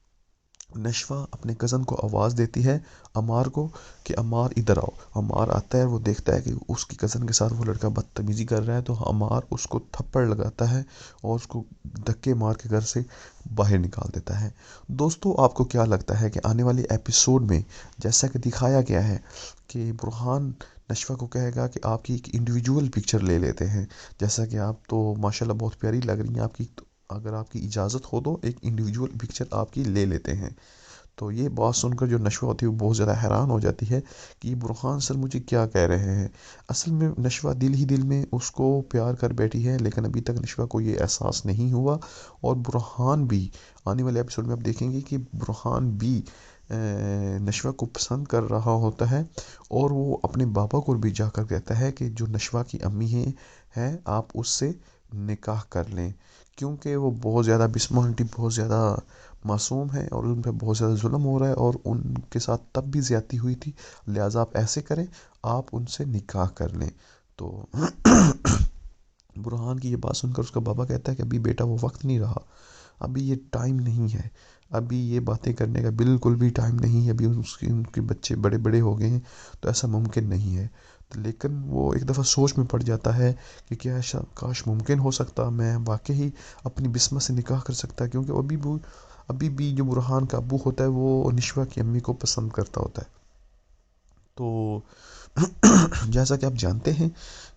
नशवा अपने कज़न को आवाज़ देती है अमार को कि अमार इधर आओ। अमार आता है, वो देखता है कि उसकी कज़न के साथ वो लड़का बदतमीज़ी कर रहा है, तो अमार उसको थप्पड़ लगाता है और उसको धक्के मार के घर से बाहर निकाल देता है। दोस्तों, आपको क्या लगता है कि आने वाले एपिसोड में जैसा कि दिखाया गया है कि बुरहान नशवा को कहेगा कि आपकी एक इंडिविजुअल पिक्चर ले लेते हैं, जैसा कि आप तो माशाल्लाह बहुत प्यारी लग रही हैं आपकी, तो अगर आपकी इजाज़त हो तो एक इंडिविजुअल पिक्चर आपकी ले लेते हैं। तो ये बात सुनकर जो नशवा होती है वो बहुत ज़्यादा हैरान हो जाती है कि बुरहान सर मुझे क्या कह रहे हैं। असल में नशवा दिल ही दिल में उसको प्यार कर बैठी है, लेकिन अभी तक नशवा को ये एहसास नहीं हुआ। और बुरहान भी आने वाले एपिसोड में आप देखेंगे कि बुरहान भी नशवा को पसंद कर रहा होता है और वो अपने बाबा को भी जाकर कहता है कि जो नशवा की अम्मी है आप उससे निकाह कर लें, क्योंकि वो बहुत ज़्यादा बिस्मा आंटी बहुत ज़्यादा मासूम है और उन पर बहुत ज़्यादा जुल्म हो रहा है और उनके साथ तब भी ज़्यादती हुई थी, लिहाजा आप ऐसे करें, आप उनसे निकाह कर लें। तो बुरहान की ये बात सुनकर उसका बाबा कहता है कि अभी बेटा वो वक्त नहीं रहा, अभी ये टाइम नहीं है, अभी ये बातें करने का बिल्कुल भी टाइम नहीं है, अभी उनके बच्चे बड़े बड़े हो गए हैं, तो ऐसा मुमकिन नहीं है। लेकिन वो एक दफ़ा सोच में पड़ जाता है कि क्या ऐसा काश मुमकिन हो सकता, मैं वाकई अपनी बिस्मा से निकाह कर सकता, क्योंकि अभी भी जो बुरहान का अब्बू होता है वो नशवा की अम्मी को पसंद करता होता है। तो जैसा कि आप जानते हैं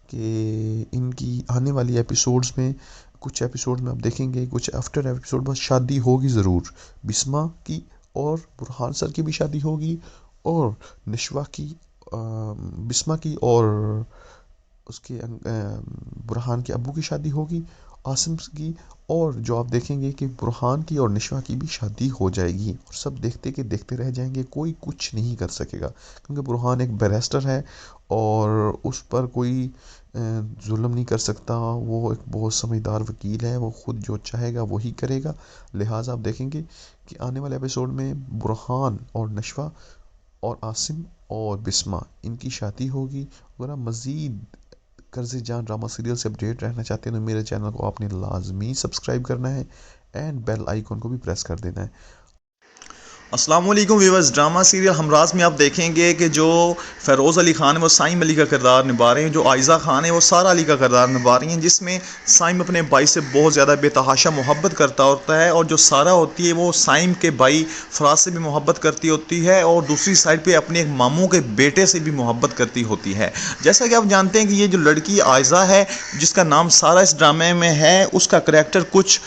कि इनकी आने वाली एपिसोड्स में कुछ एपिसोड में आप देखेंगे, कुछ आफ्टर एपिसोड में शादी होगी ज़रूर, बिस्मा की और बुरहान सर की भी शादी होगी और नशवा की बिस्मा की और उसके बुरहान के अब्बू की शादी होगी, आसिम की, और जो आप देखेंगे कि बुरहान की और नशवा की भी शादी हो जाएगी और सब देखते रह जाएंगे, कोई कुछ नहीं कर सकेगा, क्योंकि बुरहान एक बैरिस्टर है और उस पर कोई जुल्म नहीं कर सकता, वो एक बहुत समझदार वकील है, वो खुद जो चाहेगा वही करेगा। लिहाजा आप देखेंगे कि आने वाले एपिसोड में बुरहान और नशवा और आसिम और बिस्मा इनकी शादी होगी। अगर आप मज़ीद कर्ज़े जान ड्रामा सीरियल से अपडेट रहना चाहते हैं तो मेरे चैनल को आपने लाजमी सब्सक्राइब करना है एंड बेल आइकन को भी प्रेस कर देना है। अस्सलाम वालेकुम व्यूअर्स, ड्रामा सीरियल हमराज में आप देखेंगे कि जो फ़ेरोज़ अली ख़ान है वो साइम अली का किरदार निभा रहे हैं, जो आयज़ा ख़ान है वो सारा अली का किरदार निभा रही हैं, जिसमें साइम अपने भाई से बहुत ज़्यादा बेतहाशा मोहब्बत करता होता है और जो सारा होती है वो साइम के भाई फराज से भी मोहब्बत करती होती है और दूसरी साइड पे अपने एक मामू के बेटे से भी मोहब्बत करती होती है। जैसा कि आप जानते हैं कि ये जो लड़की आयज़ा है जिसका नाम सारा इस ड्रामे में है, उसका करैक्टर कुछ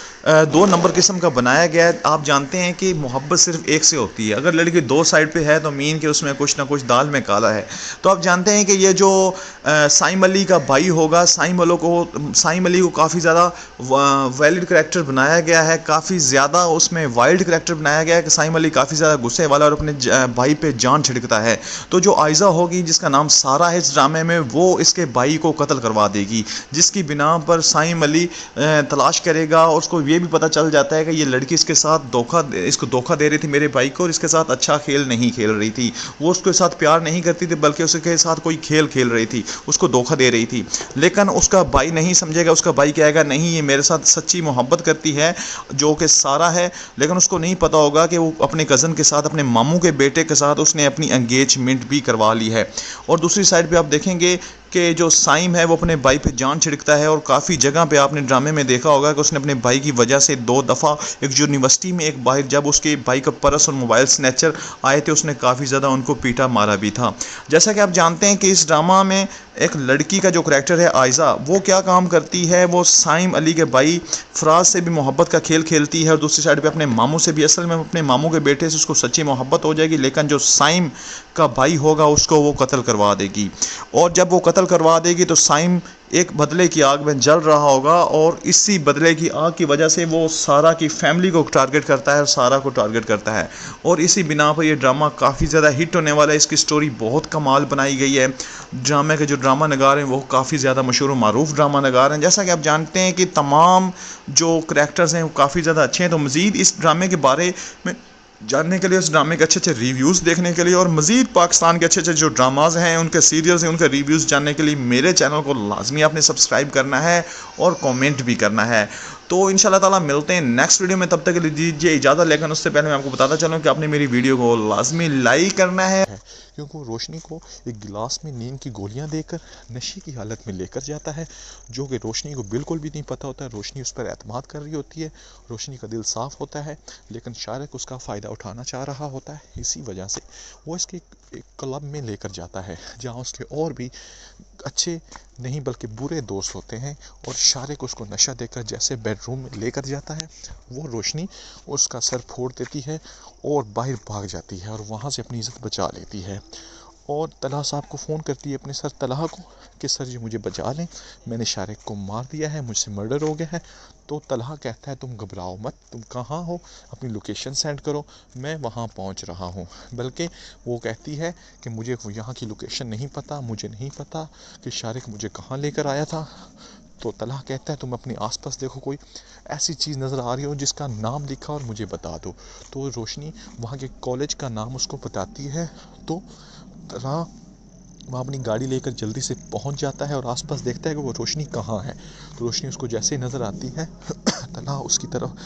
2 नंबर किस्म का बनाया गया है। आप जानते हैं कि मोहब्बत सिर्फ एक से होती है, अगर लड़की 2 साइड पे है तो मीन के उसमें कुछ ना कुछ दाल में काला है। तो आप जानते हैं कि ये जो साइम अली का भाई होगा, साइम अली को काफ़ी ज़्यादा वैलिड करैक्टर बनाया गया है, काफ़ी ज़्यादा उसमें वाइल्ड करैक्टर बनाया गया है कि साइम अली काफ़ी ज़्यादा गुस्से वाला और अपने भाई पे जान छिड़कता है। तो जो आयज़ा होगी जिसका नाम सारा है इस ड्रामे में, वो इसके भाई को कत्ल करवा देगी, जिसकी बिना पर साइम अली तलाश करेगा और उसको ये भी पता चल जाता है कि ये लड़की इसके साथ इसको धोखा दे रही थी मेरे भाई को और इसके साथ अच्छा खेल नहीं खेल रही थी, वो उसके साथ प्यार नहीं करती थी बल्कि उसके साथ कोई खेल खेल रही थी, उसको धोखा दे रही थी। लेकिन उसका भाई नहीं समझेगा, उसका भाई कहेगा नहीं ये मेरे साथ सच्ची मोहब्बत करती है जो कि सारा है, लेकिन उसको नहीं पता होगा कि वो अपने कज़न के साथ, अपने मामू के बेटे के साथ उसने अपनी एंगेजमेंट भी करवा ली है। और दूसरी साइड पर आप देखेंगे कि जो साइम है वो अपने भाई पे जान छिड़कता है और काफ़ी जगह पे आपने ड्रामे में देखा होगा कि उसने अपने भाई की वजह से 2 दफ़ा एक यूनिवर्सिटी में एक बाहर जब उसके भाई का पर्स और मोबाइल स्नैचर आए थे उसने काफ़ी ज़्यादा उनको पीटा मारा भी था। जैसा कि आप जानते हैं कि इस ड्रामा में एक लड़की का जो करैक्टर है आयज़ा, वो क्या काम करती है, वो साइम अली के भाई फराज से भी मोहब्बत का खेल खेलती है और दूसरी साइड पे अपने मामू से भी। असल में अपने मामू के बेटे से उसको सच्ची मोहब्बत हो जाएगी, लेकिन जो साइम का भाई होगा उसको वो कत्ल करवा देगी। और जब वो कत्ल करवा देगी तो साइम एक बदले की आग में जल रहा होगा और इसी बदले की आग की वजह से वो सारा की फैमिली को टारगेट करता है और सारा को टारगेट करता है। और इसी बिना पर ये ड्रामा काफ़ी ज़्यादा हिट होने वाला है। इसकी स्टोरी बहुत कमाल बनाई गई है। ड्रामे के जो ड्रामा नगार हैं वो काफ़ी ज़्यादा मशहूर मारूफ ड्रामा नगार हैं। जैसा कि आप जानते हैं कि तमाम जो करैक्टर्स हैं वो काफ़ी ज़्यादा अच्छे हैं। तो मज़ीद इस ड्रामे के बारे में जानने के लिए, उस ड्रामे के अच्छे अच्छे रिव्यूज़ देखने के लिए और मज़ीद पाकिस्तान के अच्छे अच्छे जो ड्रामाज़ हैं, उनके सीरियल्स हैं, उनके रिव्यूज़ जानने के लिए मेरे चैनल को लाजमी आपने सब्सक्राइब करना है और कमेंट भी करना है। तो इंशाल्लाह ताला मिलते हैं नेक्स्ट वीडियो में, तब तक के लिए दीजिए इजाज़त। लेकिन उससे पहले मैं आपको बताता चलूँ कि आपने मेरी वीडियो को लाजमी लाइक करना है, क्योंकि वो रोशनी को एक गिलास में नींद की गोलियां देकर नशे की हालत में लेकर जाता है, जो कि रोशनी को बिल्कुल भी नहीं पता होता है। रोशनी उस पर एतमाद कर रही होती है, रोशनी का दिल साफ़ होता है, लेकिन शारिक उसका फ़ायदा उठाना चाह रहा होता है। इसी वजह से वो इसके एक क्लब में लेकर जाता है जहाँ उसके और भी अच्छे नहीं बल्कि बुरे दोस्त होते हैं, और शारिक उसको नशा देकर जैसे बेडरूम में लेकर जाता है, वो रोशनी उसका सर फोड़ देती है और बाहर भाग जाती है और वहाँ से अपनी इज़्ज़त बचा लेती है। और तलहा साहब को फ़ोन करती है अपने सर तलहा को कि सर जी मुझे बचा लें, मैंने शारिक को मार दिया है, मुझसे मर्डर हो गया है। तो तलहा कहता है तुम घबराओ मत, तुम कहाँ हो, अपनी लोकेशन सेंड करो, मैं वहाँ पहुँच रहा हूँ। बल्कि वो कहती है कि मुझे यहाँ की लोकेशन नहीं पता, मुझे नहीं पता कि शारिक मुझे कहाँ लेकर आया था। तो तलहा कहता है तुम अपने आसपास देखो, कोई ऐसी चीज़ नज़र आ रही हो जिसका नाम लिखा और मुझे बता दो। तो रोशनी वहाँ के कॉलेज का नाम उसको बताती है। तो तलहा वहाँ अपनी गाड़ी लेकर जल्दी से पहुँच जाता है और आसपास देखता है कि वो रोशनी कहाँ है। तो रोशनी उसको जैसे ही नज़र आती है तलहा उसकी तरफ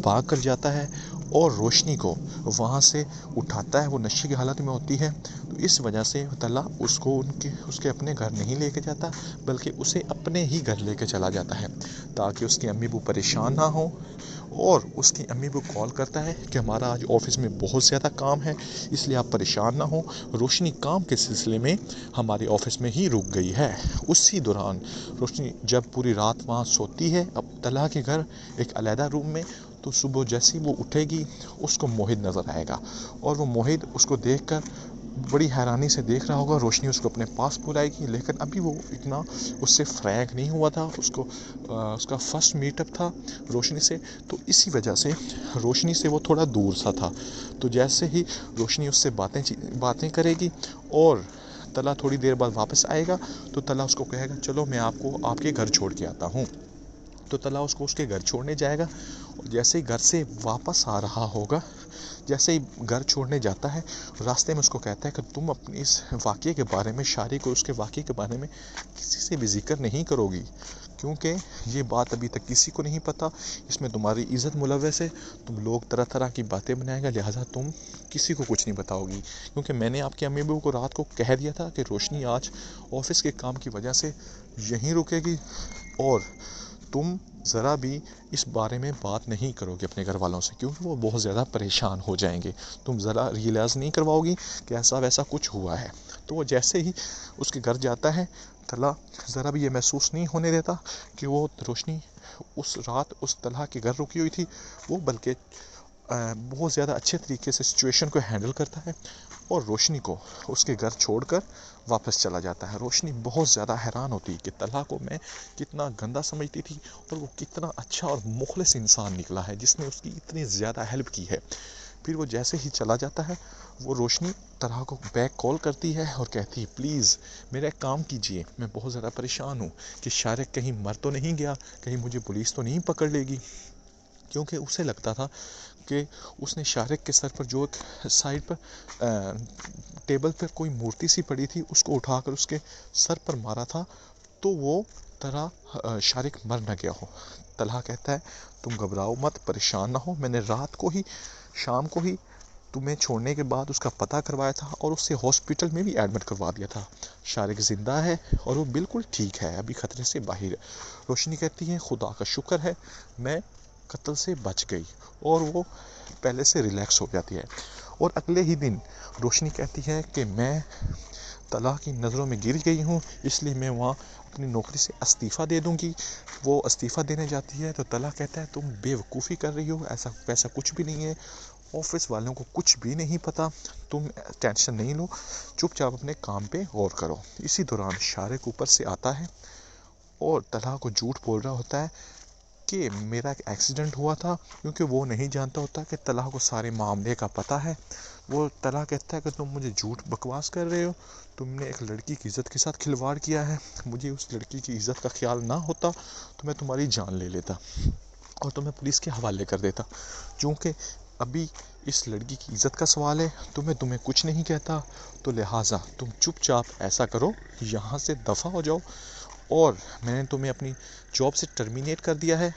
भाग कर जाता है और रोशनी को वहाँ से उठाता है। वो नशे की हालत में होती है, तो इस वजह से तलहा उसको उसके अपने घर नहीं लेके जाता, बल्कि उसे अपने ही घर लेके चला जाता है ताकि उसकी अम्मी वो परेशान ना हो। और उसकी अम्मी वो कॉल करता है कि हमारा आज ऑफिस में बहुत ज़्यादा काम है, इसलिए आप परेशान ना हो। रोशनी काम के सिलसिले में हमारे ऑफिस में ही रुक गई है। उसी दौरान रोशनी जब पूरी रात वहाँ सोती है अब तलहा के घर एक अलहदा रूम में, तो सुबह जैसी वो उठेगी उसको मोहित नज़र आएगा और वो मोहित उसको देखकर बड़ी हैरानी से देख रहा होगा। रोशनी उसको अपने पास बुलाएगी, लेकिन अभी वो इतना उससे फ्रैंक नहीं हुआ था, उसका फर्स्ट मीटअप था रोशनी से, तो इसी वजह से रोशनी से वो थोड़ा दूर सा था। तो जैसे ही रोशनी उससे बातें करेगी और तलहा थोड़ी देर बाद वापस आएगा, तो तलहा उसको कहेगा चलो मैं आपको आपके घर छोड़ के आता हूँ। तो तलहा उसको उसके घर छोड़ने जाएगा और जैसे ही घर से वापस आ रहा होगा, जैसे ही घर छोड़ने जाता है, रास्ते में उसको कहता है कि तुम अपने इस वाक़ये के बारे में, शारिक और उसके वाक़ये के बारे में किसी से भी जिक्र नहीं करोगी, क्योंकि ये बात अभी तक किसी को नहीं पता, इसमें तुम्हारी इज़्ज़त मुलव्वस है, तुम लोग तरह तरह की बातें बनाएगा, लिहाजा तुम किसी को कुछ नहीं बताओगी। क्योंकि मैंने आपके अम्मी अब्बू को रात को कह दिया था कि रोशनी आज ऑफिस के काम की वजह से यहीं रुकेगी और तुम ज़रा भी इस बारे में बात नहीं करोगे अपने घर वालों से, क्योंकि वो बहुत ज़्यादा परेशान हो जाएंगे। तुम ज़रा रियलाइज़ नहीं करवाओगी कि ऐसा वैसा कुछ हुआ है। तो वो जैसे ही उसके घर जाता है, तलहा ज़रा भी ये महसूस नहीं होने देता कि वो रोशनी उस रात उस तलहा के घर रुकी हुई थी, वो बल्कि बहुत ज़्यादा अच्छे तरीके से सिचुएशन को हैंडल करता है और रोशनी को उसके घर छोड़कर वापस चला जाता है। रोशनी बहुत ज़्यादा हैरान होती है कि तलहा को मैं कितना गंदा समझती थी और वो कितना अच्छा और मुखलिस इंसान निकला है जिसने उसकी इतनी ज़्यादा हेल्प की है। फिर वो जैसे ही चला जाता है, वो रोशनी तलहा को बैक कॉल करती है और कहती है प्लीज़ मेरा एक काम कीजिए, मैं बहुत ज़्यादा परेशान हूँ कि शारिक कहीं मर तो नहीं गया, कहीं मुझे पुलिस तो नहीं पकड़ लेगी। क्योंकि उसे लगता था कि उसने शारिक के सर पर जो एक साइड पर टेबल पर कोई मूर्ति सी पड़ी थी उसको उठाकर उसके सर पर मारा था, तो वो तरह शारिक मर न गया हो। तलहा कहता है तुम घबराओ मत, परेशान ना हो, मैंने रात को ही शाम को ही तुम्हें छोड़ने के बाद उसका पता करवाया था और उससे हॉस्पिटल में भी एडमिट करवा दिया था। शारिक ज़िंदा है और वो बिल्कुल ठीक है, अभी ख़तरे से बाहर है। रोशनी कहती है खुदा का शुक्र है मैं कत्ल से बच गई, और वो पहले से रिलैक्स हो जाती है। और अगले ही दिन रोशनी कहती है कि मैं तला की नज़रों में गिर गई हूँ, इसलिए मैं वहाँ अपनी नौकरी से इस्तीफ़ा दे दूँगी। वो इस्तीफ़ा देने जाती है तो तला कहता है तुम बेवकूफ़ी कर रही हो, ऐसा वैसा कुछ भी नहीं है, ऑफिस वालों को कुछ भी नहीं पता, तुम टेंशन नहीं लो, चुपचाप अपने काम पे गौर करो। इसी दौरान शारिक ऊपर से आता है और तला को झूठ बोल रहा होता है कि मेरा एक एक्सीडेंट हुआ था, क्योंकि वो नहीं जानता होता कि तला को सारे मामले का पता है। वो तला कहता है कि तुम मुझे झूठ बकवास कर रहे हो, तुमने एक लड़की की इज़्ज़त के साथ खिलवाड़ किया है, मुझे उस लड़की की इज़्ज़त का ख्याल ना होता तो मैं तुम्हारी जान ले लेता और तुम्हें पुलिस के हवाले कर देता। चूँकि अभी इस लड़की की इज़्ज़त का सवाल है तो मैं तुम्हें कुछ नहीं कहता, तो लिहाजा तुम चुपचाप ऐसा करो, यहाँ से दफ़ा हो जाओ, और मैंने तुम्हें अपनी जॉब से टर्मिनेट कर दिया है।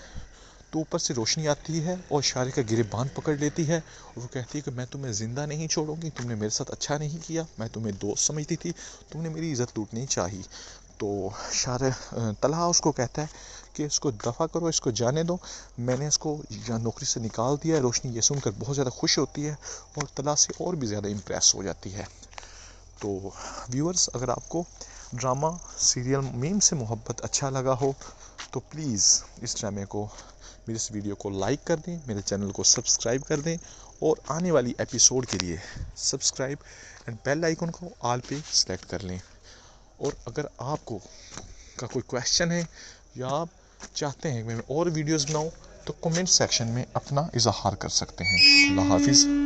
तो ऊपर से रोशनी आती है और शारिक का गिरबान पकड़ लेती है और वो कहती है कि मैं तुम्हें ज़िंदा नहीं छोड़ूंगी, तुमने मेरे साथ अच्छा नहीं किया, मैं तुम्हें दोस्त समझती थी, तुमने मेरी इज़्ज़त लूटनी चाहिए। तो तलहा उसको कहता है कि इसको दफ़ा करो, इसको जाने दो, मैंने इसको नौकरी से निकाल दिया है। रोशनी ये सुनकर बहुत ज़्यादा खुश होती है और तलहा से और भी ज़्यादा इम्प्रेस हो जाती है। तो व्यूअर्स, अगर आपको ड्रामा सीरियल मीम से मोहब्बत अच्छा लगा हो तो प्लीज़ इस ड्रामे को, मेरे इस वीडियो को लाइक कर दें, मेरे चैनल को सब्सक्राइब कर दें और आने वाली एपिसोड के लिए सब्सक्राइब एंड बेल आइकन को ऑल पे सेलेक्ट कर लें। और अगर आपको का कोई क्वेश्चन है या आप चाहते हैं कि मैं और वीडियोस बनाऊं तो कमेंट सेक्शन में अपना इजहार कर सकते हैं। अल्लाह हाफिज़।